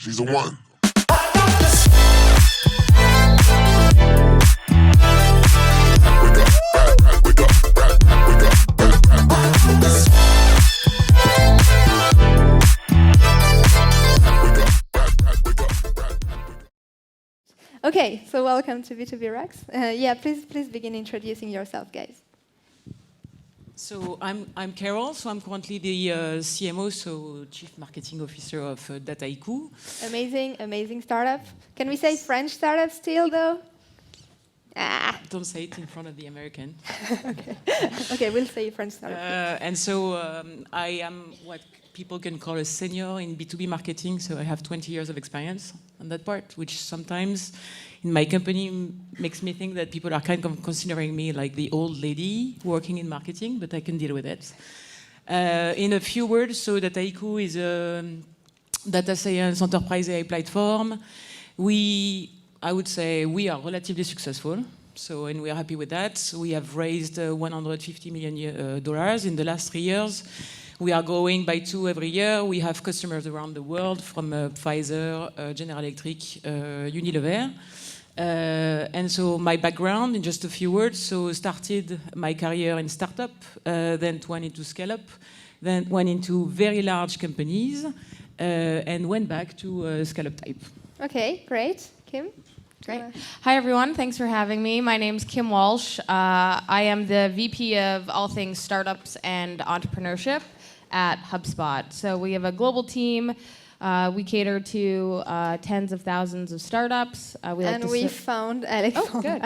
She's a one. Okay, so welcome to B2B Rocks. Yeah, please begin introducing yourself, guys. So I'm Carole, so I'm currently the CMO, so Chief Marketing Officer of Dataiku. Amazing startup. Can we say French startup still, though? Don't say it in front of the American. Okay, we'll say French startup. And so I am what people can call a senior in B2B marketing, so I have 20 years of experience on that part, which sometimes in my company makes me think that people are kind of considering me like the old lady working in marketing, but I can deal with it. In a few words, so Dataiku is a data science enterprise AI platform. I would say we are relatively successful, and we are happy with that. We have raised $150 million in the last 3 years. We are growing by 2 every year. We have customers around the world from Pfizer, General Electric, Unilever. And so my background, in just a few words, so started my career in startup, then went into scale-up, then went into very large companies, and went back to scale-up type. Okay, great. Kim? Great. Hi, everyone. Thanks for having me. My name's Kim Walsh. I am the VP of all things startups and entrepreneurship at HubSpot. So we have a global team. We cater to tens of thousands of startups. We found Alexandre. Oh, good.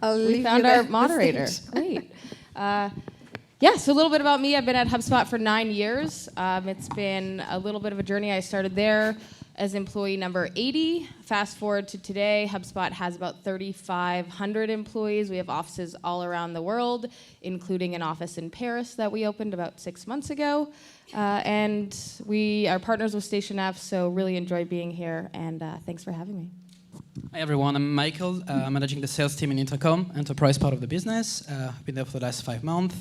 I'll leave we found you our the moderator. Great. Yeah, so a little bit about me. I've been at HubSpot for 9 years. It's been a little bit of a journey. I started there as employee number 80. Fast forward to today, HubSpot has about 3,500 employees. We have offices all around the world, including an office in Paris that we opened about 6 months ago. And we are partners with Station F, so really enjoy being here, and thanks for having me. Hi everyone, I'm Michael. I'm managing the sales team in Intercom, enterprise part of the business. I've been there for the last 5 months.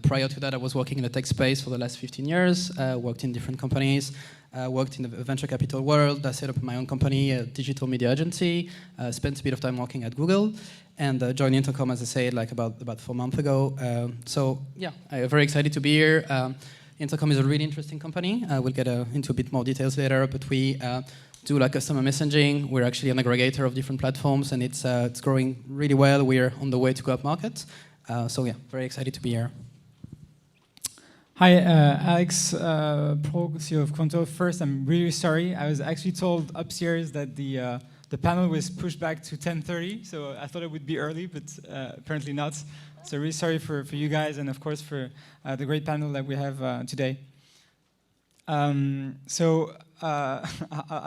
Prior to that, I was working in the tech space for the last 15 years, worked in different companies, worked in the venture capital world. I set up my own company, a digital media agency, spent a bit of time working at Google, and joined Intercom, as I said, like about 4 months ago. So yeah, I'm very excited to be here. Intercom is a really interesting company. We'll get into a bit more details later, but we do like customer messaging. We're actually an aggregator of different platforms, and it's growing really well. We're on the way to go up market. So yeah, very excited to be here. Hi, Alex, Prot, CEO of Qonto. First, I'm really sorry. I was actually told upstairs that the panel was pushed back to 10:30, so I thought it would be early, but apparently not. So really sorry for you guys, and of course for the great panel that we have today. I'll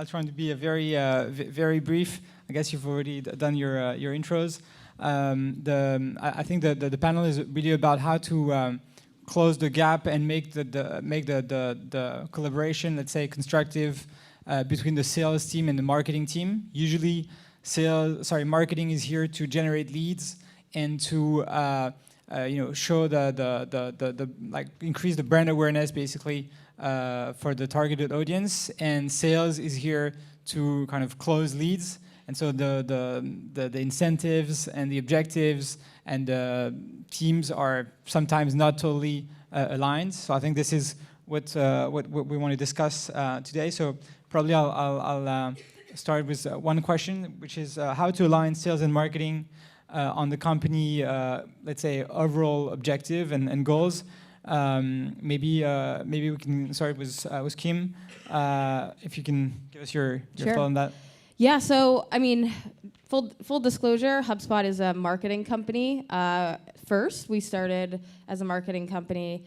try to be very brief. I guess you've already done your intros. I think the panel is really about how to close the gap and make the collaboration, let's say, constructive between the sales team and the marketing team. Usually, marketing is here to generate leads and to show increase the brand awareness, basically, for the targeted audience. And sales is here to kind of close leads. And so the incentives and the objectives and the teams are sometimes not totally aligned. So I think this is what we want to discuss today. So probably I'll start with one question, which is how to align sales and marketing on the company, let's say, overall objective and goals. Maybe we can start with Kim. If you can give us your thought on that. Yeah, so, I mean, full disclosure, HubSpot is a marketing company. First, we started as a marketing company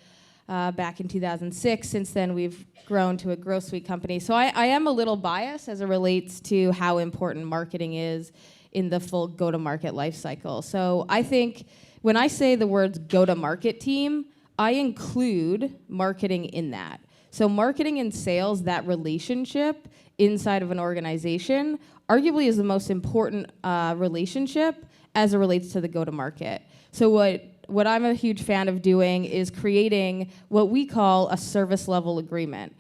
back in 2006. Since then, we've grown to a growth suite company. So I am a little biased as it relates to how important marketing is in the full go-to-market life cycle. So I think when I say the words go-to-market team, I include marketing in that. So marketing and sales, that relationship inside of an organization, arguably is the most important relationship as it relates to the go-to-market. So what I'm a huge fan of doing is creating what we call a service level agreement.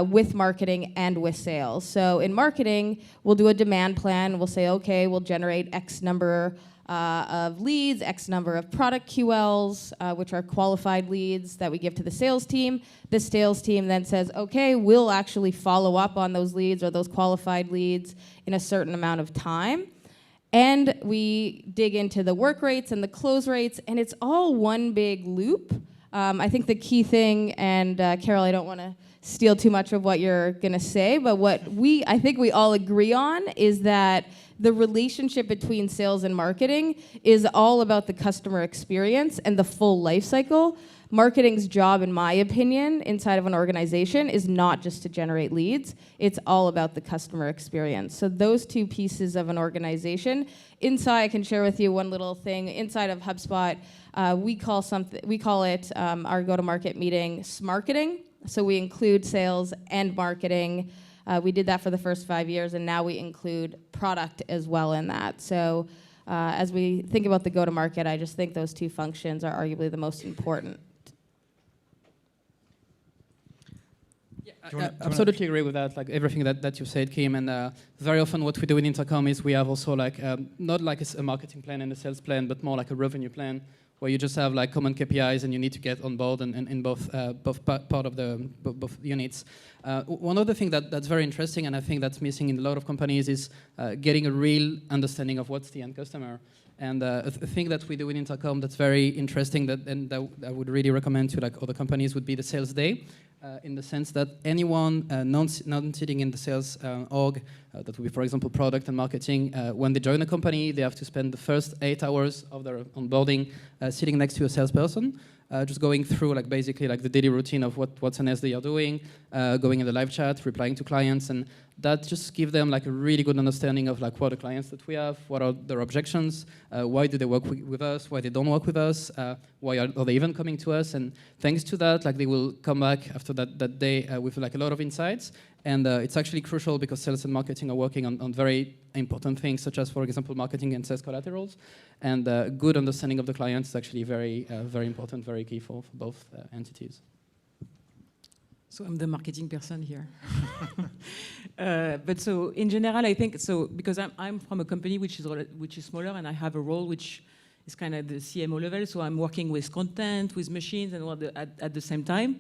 with marketing and with sales. So in marketing, we'll do a demand plan. We'll say, okay, we'll generate X number of leads, X number of product QLs, which are qualified leads that we give to the sales team. The sales team then says, okay, we'll actually follow up on those leads or those qualified leads in a certain amount of time. And we dig into the work rates and the close rates, and it's all one big loop. I think the key thing, and Carole, I don't want to steal too much of what you're going to say, but what I think we all agree on is that the relationship between sales and marketing is all about the customer experience and the full life cycle. Marketing's job, in my opinion, inside of an organization is not just to generate leads. It's all about the customer experience. So those two pieces of an organization. Inside, I can share with you one little thing. Inside of HubSpot, we call it our go-to-market meeting Smarketing. So we include sales and marketing. We did that for the first 5 years, and now we include product as well in that. So as we think about the go-to-market, I just think those two functions are arguably the most important. I absolutely agree with that, like everything that you said, Kim. And very often what we do in Intercom is we have also like, not like a marketing plan and a sales plan, but more like a revenue plan, where you just have like common KPIs and you need to get on board and in both part of the both units. One other thing that's very interesting, and I think that's missing in a lot of companies, is getting a real understanding of what's the end customer. And a thing that we do in Intercom that's very interesting that I would really recommend to like other companies would be the sales day. In the sense that anyone non-sitting in the sales org, that would be, for example, product and marketing, when they join a company, they have to spend the first 8 hours of their onboarding sitting next to a salesperson, just going through like basically like the daily routine of what's an SD they are doing, going in the live chat, replying to clients, and that just gives them like a really good understanding of like what are the clients that we have, what are their objections, why do they work with us, why they don't work with us, why are they even coming to us, and thanks to that, like they will come back after that day with like a lot of insights. And it's actually crucial because sales and marketing are working on very important things, such as, for example, marketing and sales collaterals. And good understanding of the clients is actually very important, very key for both entities. So I'm the marketing person here. But so in general, I think, so because I'm from a company which is smaller, and I have a role which is kind of the CMO level, so I'm working with content, with machines, and all at the same time.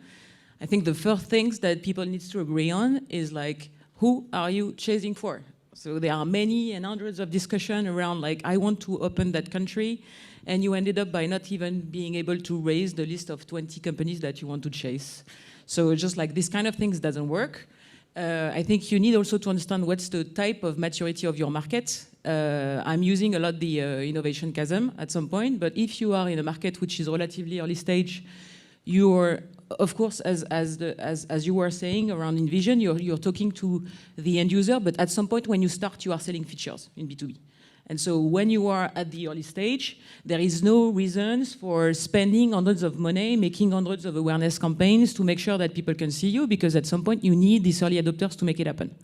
I think the first things that people need to agree on is like, who are you chasing for? So there are many and hundreds of discussions around like, I want to open that country, and you ended up by not even being able to raise the list of 20 companies that you want to chase. So just like this kind of things doesn't work. I think you need also to understand what's the type of maturity of your market. I'm using a lot the innovation chasm at some point, but if you are in a market which is relatively early stage, you're, of course, as you were saying around Envision, you're talking to the end user, but at some point when you start, you are selling features in B2B. And so when you are at the early stage, there is no reasons for spending hundreds of money, making hundreds of awareness campaigns to make sure that people can see you, because at some point you need these early adopters to make it happen.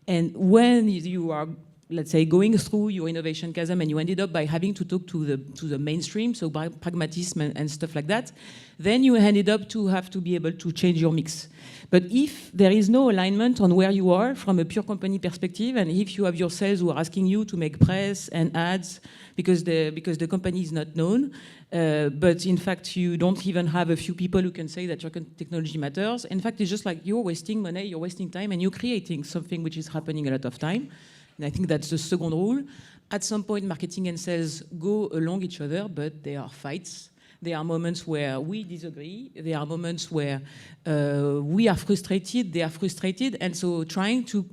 And when you are, let's say, going through your innovation chasm and you ended up by having to talk to the mainstream, so by pragmatism and stuff like that, then you ended up to have to be able to change your mix. But if there is no alignment on where you are from a pure company perspective, and if you have your sales who are asking you to make press and ads because the company is not known, but in fact you don't even have a few people who can say that your technology matters, in fact it's just like you're wasting money, you're wasting time, and you're creating something which is happening a lot of time. And I think that's the second rule. At some point, marketing and sales go along each other, but there are fights. There are moments where we disagree. There are moments where we are frustrated, they are frustrated. And so trying to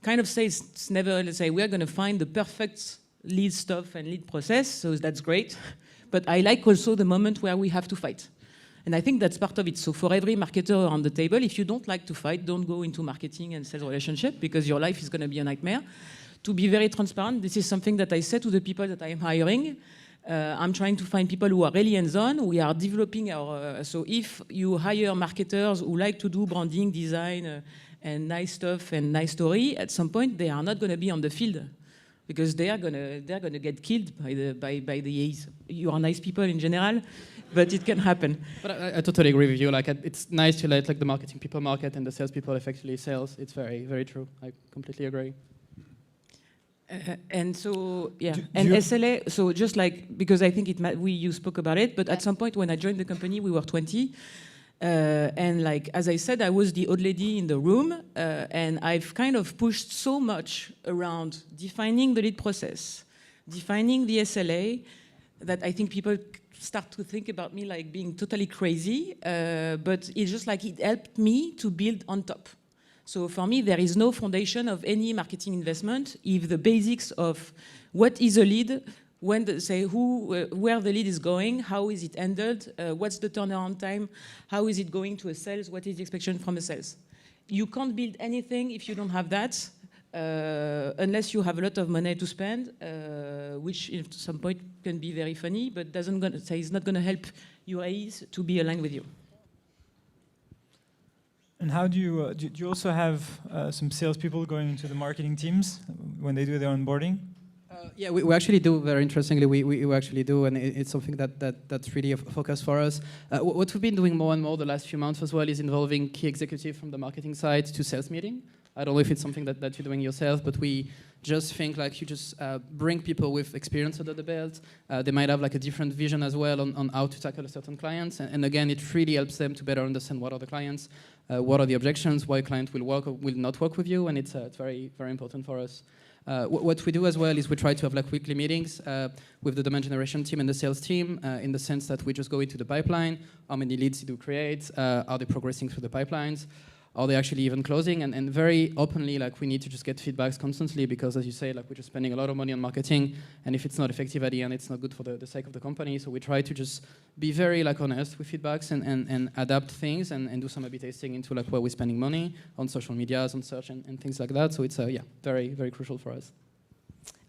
kind of say, it's never, let's say, we're going to find the perfect lead stuff and lead process, so that's great. But I like also the moment where we have to fight. And I think that's part of it. So for every marketer on the table, if you don't like to fight, don't go into marketing and sales relationship, because your life is going to be a nightmare. To be very transparent, this is something that I say to the people that I am hiring. I'm trying to find people who are really hands-on. We are developing our... so if you hire marketers who like to do branding, design, and nice stuff and nice story, at some point they are not going to be on the field because they're gonna get killed by the A's. You are nice people in general, but it can happen. But I totally agree with you. Like, it's nice to let like the marketing people market and the salespeople effectively sales. It's very, very true. I completely agree. And so, yeah, Do and you- SLA, so just like, because I think you spoke about it, but at some point when I joined the company, we were 20. And like, as I said, I was the old lady in the room, and I've kind of pushed so much around defining the lead process, defining the SLA, that I think people start to think about me like being totally crazy, but it's just like it helped me to build on top. So for me, there is no foundation of any marketing investment if the basics of what is a lead, where the lead is going, how is it handled, what's the turnaround time, how is it going to a sales, what is the expectation from a sales. You can't build anything if you don't have that, unless you have a lot of money to spend, which at some point can be very funny, but it's not going to help your AEs to be aligned with you. And how do you also have some salespeople going into the marketing teams when they do their onboarding? Yeah, we actually do, very interestingly, we actually do, and it's something that's really a focus for us. What we've been doing more and more the last few months as well is involving key executives from the marketing side to sales meeting. I don't know if it's something that you're doing yourself, but we just think like you just bring people with experience under the belt. They might have like a different vision as well on how to tackle a certain clients. And again, it really helps them to better understand what are the clients, what are the objections, why a client will work or will not work with you, and it's very, very important for us. What we do as well is we try to have like weekly meetings with the demand generation team and the sales team in the sense that we just go into the pipeline, how many leads do you create, are they progressing through the pipelines, are they actually even closing, and very openly like we need to just get feedbacks constantly because as you say like we're just spending a lot of money on marketing, and if it's not effective at the end it's not good for the sake of the company, so we try to just be very like honest with feedbacks and adapt things and do some A/B testing into like where we're spending money on social medias, on search and things like that, so it's very, very crucial for us.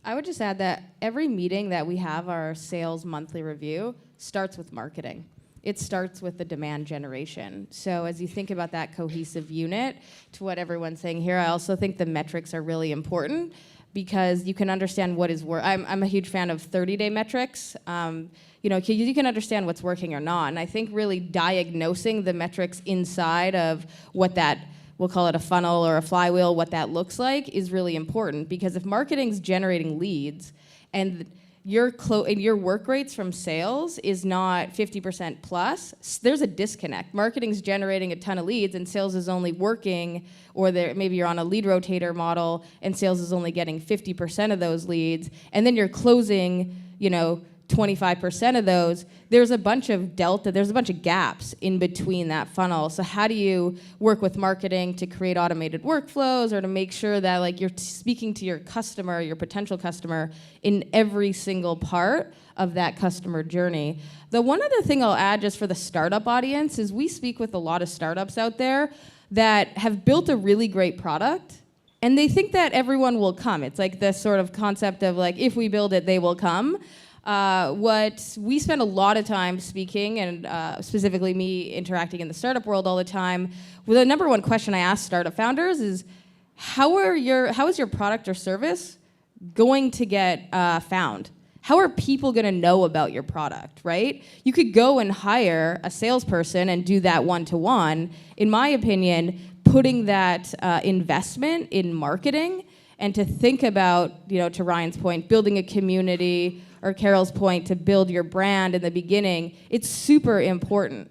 I would just add that every meeting that we have, our sales monthly review, starts with marketing. It starts with the demand generation. So as you think about that cohesive unit, to what everyone's saying here, I also think the metrics are really important because you can understand what is I'm a huge fan of 30-day metrics. You can understand what's working or not. And I think really diagnosing the metrics inside of what that, we'll call it a funnel or a flywheel, what that looks like is really important. Because if marketing's generating leads and your work rates from sales is not 50% plus, there's a disconnect. Marketing's generating a ton of leads and sales is only working, or maybe you're on a lead rotator model and sales is only getting 50% of those leads, and then you're closing, 25% of those, there's a bunch of gaps in between that funnel. So how do you work with marketing to create automated workflows or to make sure that like you're speaking to your customer, your potential customer, in every single part of that customer journey? The one other thing I'll add just for the startup audience is we speak with a lot of startups out there that have built a really great product and they think that everyone will come. It's like this sort of concept of like, if we build it, they will come. What we spend a lot of time speaking, and specifically me interacting in the startup world all the time, well, the number one question I ask startup founders is, how is your product or service going to get found? How are people going to know about your product, right? You could go and hire a salesperson and do that one-to-one. In my opinion, putting that investment in marketing and to think about, to Ryan's point, building a community, or Carole's point, to build your brand in the beginning, it's super important.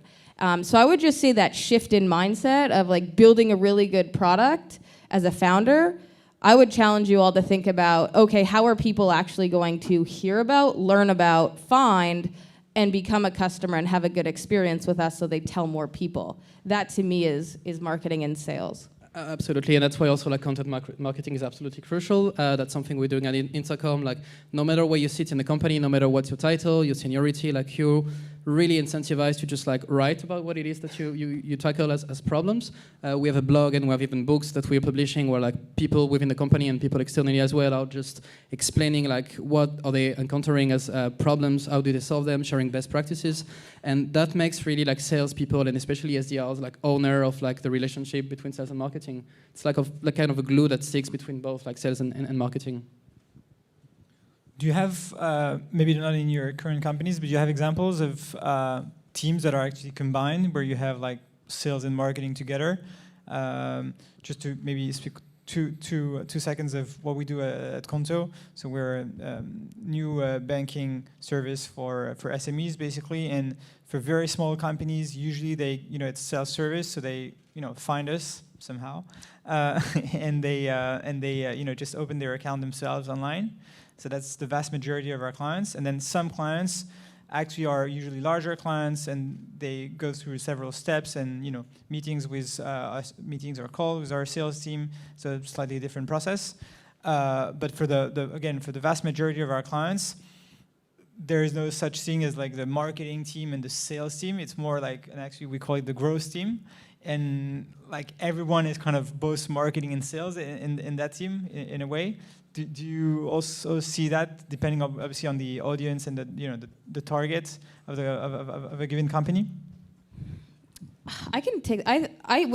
So I would just say that shift in mindset of like building a really good product as a founder, I would challenge you all to think about, okay, how are people actually going to hear about, learn about, find, and become a customer and have a good experience with us so they tell more people? That to me is marketing and sales. Absolutely, and that's why also like content marketing is absolutely crucial. That's something we're doing at Intercom. Like, no matter where you sit in the company, no matter what's your title, your seniority, like you're really incentivized to just like write about what it is that you tackle as problems. We have a blog and we have even books that we're publishing where like people within the company and people externally as well are just explaining like what are they encountering as problems, how do they solve them, sharing best practices, and that makes really like salespeople and especially SDRs like owner of like the relationship between sales and marketing. It's like kind of a glue that sticks between both like sales and marketing. Do you have, maybe not in your current companies, but do you have examples of teams that are actually combined, where you have like sales and marketing together? Just to maybe speak 2 seconds of what we do at Qonto. So we're a new banking service for SMEs, basically, and for very small companies, usually they, it's self-service, so they, find us somehow, and they just open their account themselves online. So that's the vast majority of our clients. And then some clients actually are usually larger clients, and they go through several steps and meetings with meetings or calls with our sales team. So it's a slightly different process. But for for the vast majority of our clients, there is no such thing as like the marketing team and the sales team. It's more like, and actually we call it the growth team. And like everyone is kind of both marketing and sales in that team in a way. Do you also see that, depending obviously on the audience and the target of a given company? I can take.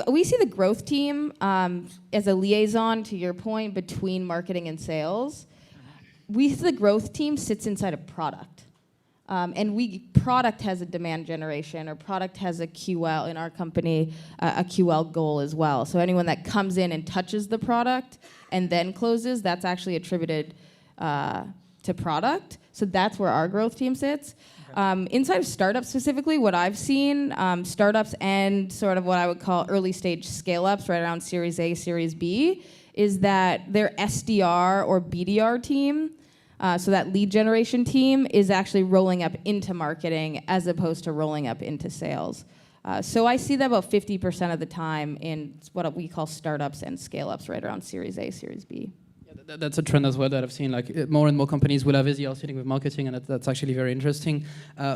We see the growth team as a liaison, to your point, between marketing and sales. We see the growth team sits inside a product, and product has a demand generation, or product has a QL in our company, a QL goal as well. So anyone that comes in and touches the product and then closes, that's actually attributed to product. So that's where our growth team sits. Okay. Inside of startups specifically, what I've seen, startups and sort of what I would call early stage scale-ups, right around Series A, Series B, is that their SDR or BDR team, so that lead generation team, is actually rolling up into marketing as opposed to rolling up into sales. So I see that about 50% of the time in what we call startups and scale-ups, right around Series A, Series B. Yeah, that's a trend as well that I've seen. Like more and more companies will have SDR sitting with marketing, and that's actually very interesting.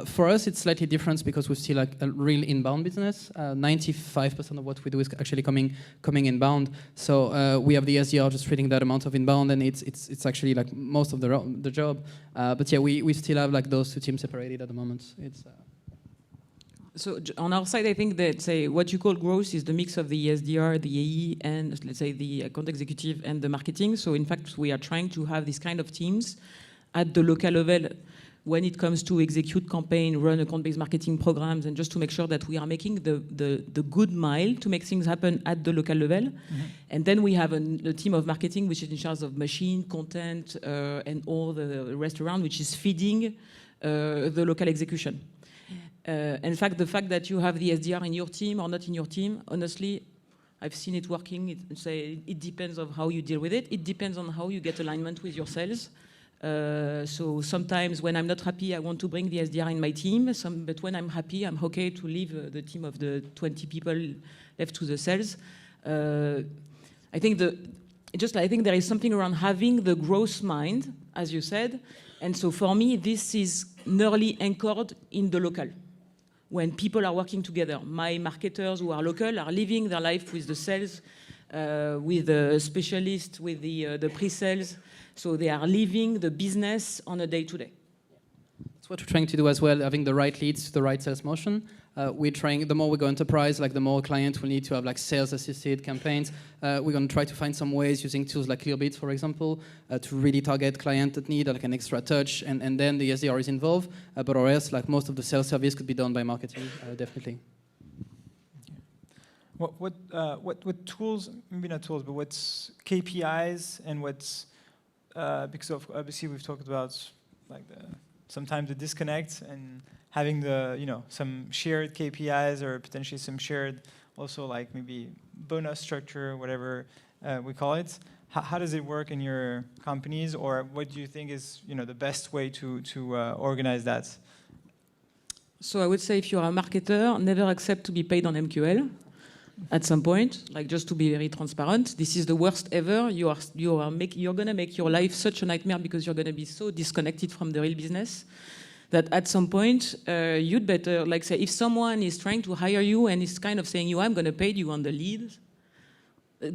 For us, it's slightly different because we still like a real inbound business. 95% of what we do is actually coming inbound. So we have the SDR just treating that amount of inbound, and it's actually like most of the job. But yeah, we still have like those two teams separated at the moment. It's. So on our side, I think that what you call growth is the mix of the SDR, the AE, and let's say the account executive and the marketing. So in fact, we are trying to have these kind of teams at the local level when it comes to execute campaign, run account-based marketing programs, and just to make sure that we are making the good mile to make things happen at the local level. Mm-hmm. And then we have a team of marketing which is in charge of machine, content, and all the rest around, which is feeding the local execution. In fact, the fact that you have the SDR in your team or not in your team, honestly, I've seen it working. It depends on how you deal with it. It depends on how you get alignment with your sales. So sometimes when I'm not happy, I want to bring the SDR in my team. But when I'm happy, I'm okay to leave the team of the 20 people left to the sales. I think there is something around having the growth mind, as you said. And so for me, this is nearly anchored in the local. When people are working together, my marketers who are local are living their life with the sales, with the specialists, with the pre-sales. So they are living the business on a day-to-day. That's what we're trying to do as well, having the right leads to the right sales motion. We're trying, the more we go enterprise, like the more clients will need to have like sales-assisted campaigns. We're going to try to find some ways using tools like Clearbits, for example, to really target clients that need like an extra touch, and then the SDR is involved. But or else, like most of the sales service could be done by marketing, definitely. What tools? Maybe not tools, but what's KPIs and what's because obviously we've talked about like sometimes the disconnect and having some shared KPIs or potentially some shared also like maybe bonus structure, whatever we call it. How does it work in your companies, or what do you think is the best way to organize that? So I would say if you're a marketer, never accept to be paid on MQL at some point, like just to be very transparent. This is the worst ever. You're going to make your life such a nightmare because you're going to be so disconnected from the real business that at some point, you'd better, like say, if someone is trying to hire you and is kind of saying I'm going to pay you on the lead,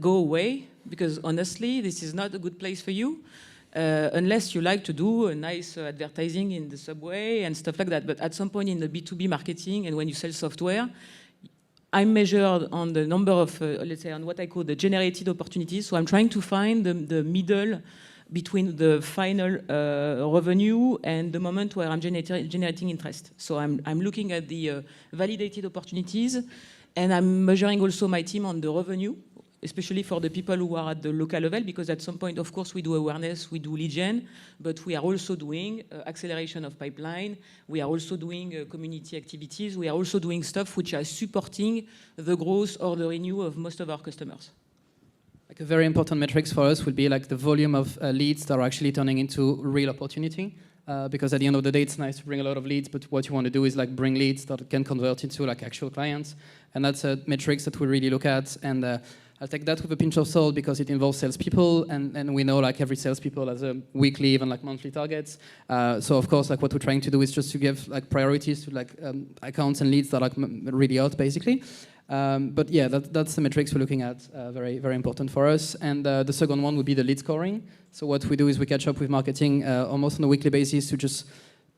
go away, because honestly, this is not a good place for you, unless you like to do a nice advertising in the subway and stuff like that. But at some point in the B2B marketing and when you sell software, I'm measured on the number of, let's say, on what I call the generated opportunities. So I'm trying to find the middle between the final revenue and the moment where I'm generating interest. So I'm looking at the validated opportunities, and I'm measuring also my team on the revenue, especially for the people who are at the local level, because at some point, of course, we do awareness, we do lead gen, but we are also doing acceleration of pipeline. We are also doing community activities. We are also doing stuff which are supporting the growth or the renew of most of our customers. Like a very important metrics for us would be like the volume of leads that are actually turning into real opportunity. Because at the end of the day, it's nice to bring a lot of leads, but what you want to do is like bring leads that can convert into like actual clients. And that's a metrics that we really look at. And I'll take that with a pinch of salt because it involves salespeople, and we know like every salespeople has a weekly, even like monthly targets. So of course, like what we're trying to do is just to give like priorities to like accounts and leads that are like really hot, basically. But yeah, that's the metrics we're looking at, very, very important for us. And the second one would be the lead scoring. So what we do is we catch up with marketing almost on a weekly basis to just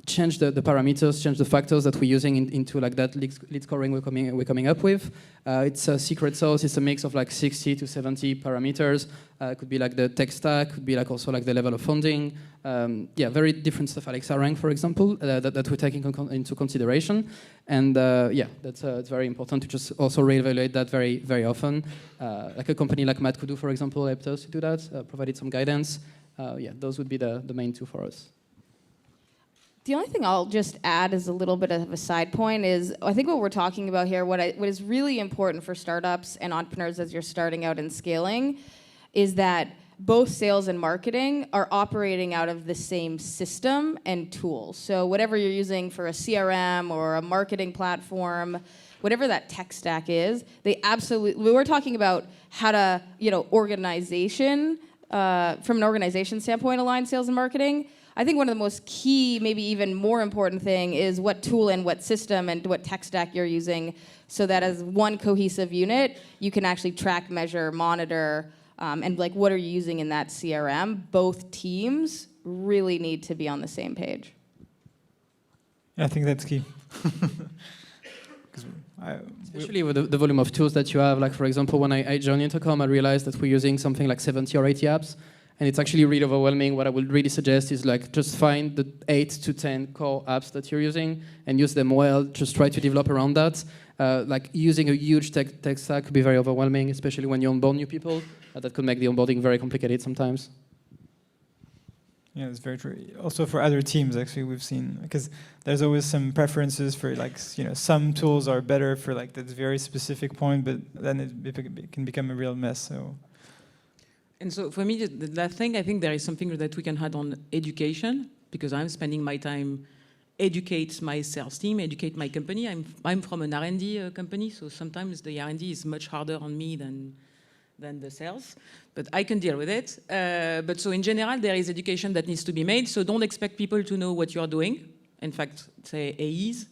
change the parameters, change the factors that we're using into like that lead scoring we're coming up with. It's a secret sauce. It's a mix of like 60 to 70 parameters. Could be like the tech stack, could be like also like the level of funding. Yeah, very different stuff. Alexandre rank, for example, that we're taking into consideration. And yeah, that's it's very important to just also reevaluate that very, very often. Like a company like Matt could do, for example, helped us to do that, provided some guidance. Yeah, those would be the main two for us. The only thing I'll just add as a little bit of a side point is I think what we're talking about here, what is really important for startups and entrepreneurs as you're starting out and scaling, is that both sales and marketing are operating out of the same system and tools. So whatever you're using for a CRM or a marketing platform, whatever that tech stack is, they absolutely, we're talking about how to, organization, from an organization standpoint, align sales and marketing. I think one of the most key, maybe even more important thing is what tool and what system and what tech stack you're using so that as one cohesive unit, you can actually track, measure, monitor, and like what are you using in that CRM. Both teams really need to be on the same page. Yeah, I think that's key. Especially with the volume of tools that you have. Like for example, when I joined Intercom, I realized that we're using something like 70 or 80 apps. And it's actually really overwhelming. What I would really suggest is like just find the 8 to 10 core apps that you're using and use them well. Just try to develop around that. Like using a huge tech stack could be very overwhelming, especially when you onboard new people. That could make the onboarding very complicated sometimes. Yeah, it's very true. Also for other teams, actually, we've seen, because there's always some preferences for like, some tools are better for like that very specific point, but then it can become a real mess. So. And so for me, that thing, I think there is something that we can add on education, because I'm spending my time educate my sales team, educate my company. I'm from an R&D company, so sometimes the R&D is much harder on me than the sales, but I can deal with it. But so in general, there is education that needs to be made, so don't expect people to know what you're doing. In fact, say AEs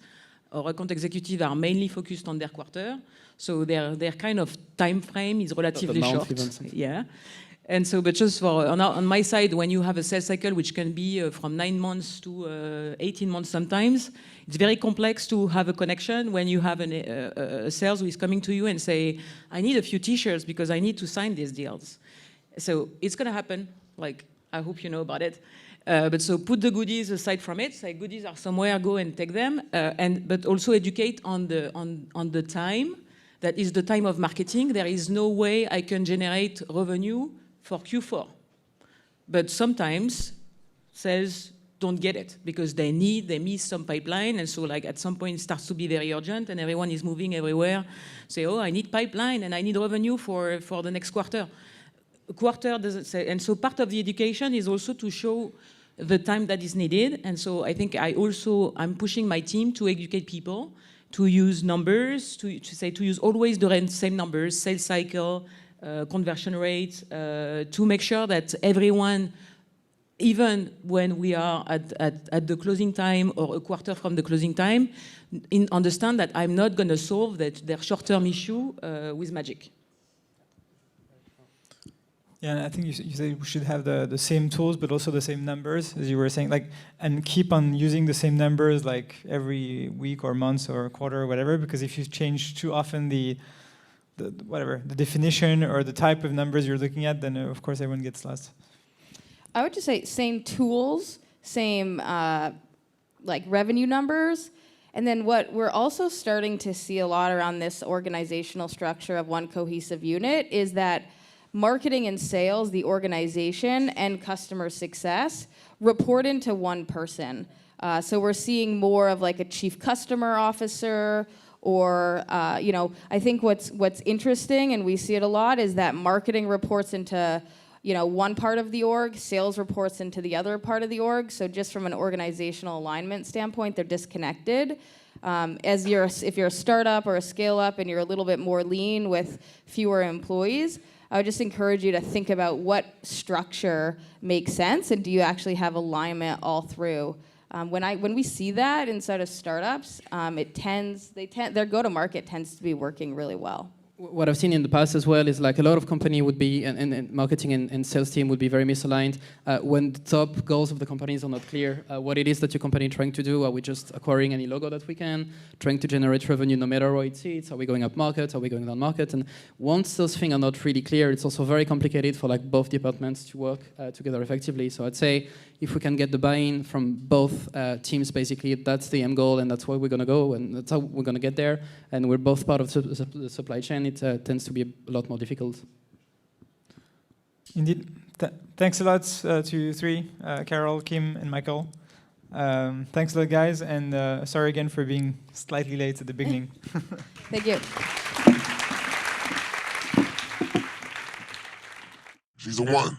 or account executives are mainly focused on their quarter, so their kind of time frame is relatively short. Yeah. And so, but just for on my side, when you have a sales cycle which can be from 9 months to 18 months sometimes, it's very complex to have a connection when you have a sales who is coming to you and say, I need a few t-shirts because I need to sign these deals. So it's going to happen. Like, I hope you know about it. But so put the goodies aside from it. Say goodies are somewhere, go and take them. But also educate on the time. That is the time of marketing. There is no way I can generate revenue for Q4. But sometimes sales don't get it because they miss some pipeline, and so like at some point it starts to be very urgent and everyone is moving everywhere. Say, oh, I need pipeline and I need revenue for the next quarter. Quarter doesn't say, and so part of the education is also to show the time that is needed. And so I think I'm pushing my team to educate people, to use numbers, to use always the same numbers, sales cycle, conversion rates, to make sure that everyone, even when we are at the closing time or a quarter from the closing time, understand that I'm not going to solve their short-term issue with magic. Yeah, and I think you said we should have the same tools, but also the same numbers, as you were saying, like, and keep on using the same numbers like every week or month or quarter or whatever, because if you change too often the definition or the type of numbers you're looking at, then of course everyone gets lost. I would just say same tools, same like revenue numbers. And then what we're also starting to see a lot around this organizational structure of one cohesive unit is that marketing and sales, the organization, and customer success report into one person. So we're seeing more of like a chief customer officer, or I think what's interesting, and we see it a lot, is that marketing reports into one part of the org, sales reports into the other part of the org. So just from an organizational alignment standpoint, they're disconnected. If you're a startup or a scale up and you're a little bit more lean with fewer employees, I would just encourage you to think about what structure makes sense, and do you actually have alignment all through. When we see that inside of startups, their go-to-market tends to be working really well. What I've seen in the past as well is like a lot of company would be, and marketing and sales team would be very misaligned when the top goals of the companies are not clear. What it is that your company is trying to do? Are we just acquiring any logo that we can? Trying to generate revenue no matter what it is? Are we going up market? Are we going down market? And once those things are not really clear, it's also very complicated for like both departments to work together effectively. So I'd say if we can get the buy-in from both teams, basically, that's the end goal, and that's where we're going to go, and that's how we're going to get there. And we're both part of the supply chain. It tends to be a lot more difficult. Indeed. Thanks a lot to you three, Carole, Kim, and Michael. Thanks a lot, guys, and sorry again for being slightly late at the beginning. Thank you. She's the one.